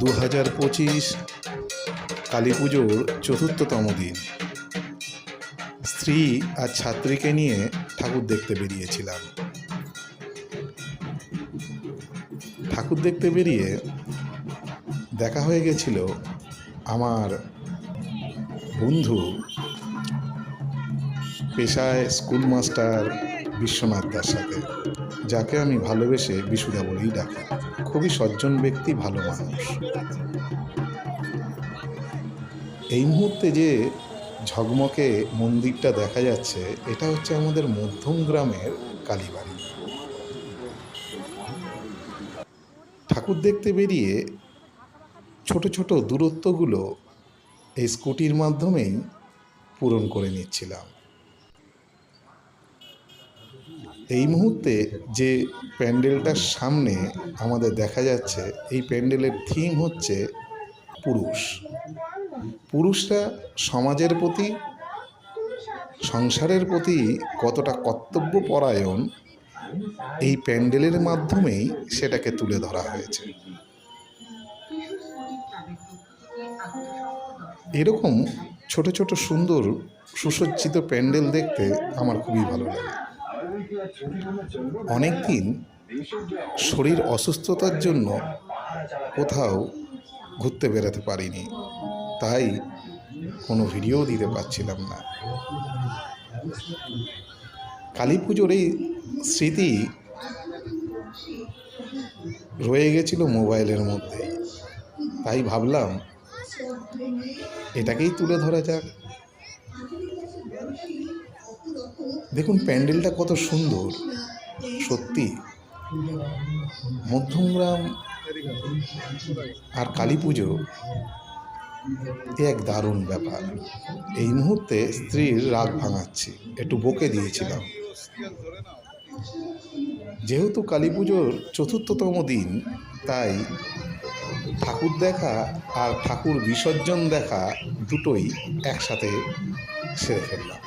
2025 কালী পুজোর চতুর্থতম দিন। স্ত্রী আর ছাত্রীকে নিয়ে ঠাকুর দেখতে বেরিয়েছিলাম। ঠাকুর দেখতে বেরিয়ে দেখা হয়ে গেছিল আমার বন্ধু, পেশায় স্কুল মাস্টার বিশ্বনাথ দার সাথে, যাকে আমি ভালোবেসে বিশুদা বলেই ডাকি। খুবই সজ্জন ব্যক্তি, ভালো মানুষ। এই মুহূর্তে যে ঝকমকে মন্দিরটা দেখা যাচ্ছে, এটা হচ্ছে আমাদের মধ্যম গ্রামের কালীবাড়ি। ঠাকুর দেখতে বেরিয়ে ছোট ছোট দূরত্বগুলো এই স্কুটির মাধ্যমেই পূরণ করে নিচ্ছিলাম। এই মুহূর্তে যে প্যান্ডেলটার সামনে আমাদের দেখা যাচ্ছে, এই প্যান্ডেলের থিম হচ্ছে পুরুষ। পুরুষরা সমাজের প্রতি, সংসারের প্রতি কতটা কর্তব্যপরায়ণ, এই প্যান্ডেলের মাধ্যমেই সেটাকে তুলে ধরা হয়েছে। এরকম ছোট ছোট সুন্দর সুসজ্জিত প্যান্ডেল দেখতে আমার খুবই ভালো লাগে। অনেকদিন শরীর অসুস্থতার জন্য কোথাও ঘুরতে বেরোতে পারিনি, তাই কোনো ভিডিও দিতে পারছিলাম না। কালী পুজোর এই স্মৃতি রয়ে গেছিল মোবাইলের মধ্যেই, তাই ভাবলাম এটাকেই তুলে ধরা যাক। দেখুন প্যান্ডেলটা কত সুন্দর, সত্যি। মধ্যমগ্রাম আর কালী পুজো এক দারুণ ব্যাপার। এই মুহূর্তে স্ত্রীর রাগ ভাঙাচ্ছি, একটু বকে দিয়েছিলাম। যেহেতু কালী পুজোর চতুর্থতম দিন, তাই ঠাকুর দেখা আর ঠাকুর বিসর্জন দেখা দুটোই একসাথে সেরে ফেললাম।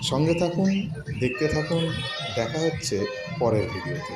সঙ্গে থাকুন, দেখতে থাকুন। দেখা হচ্ছে পরের ভিডিওতে।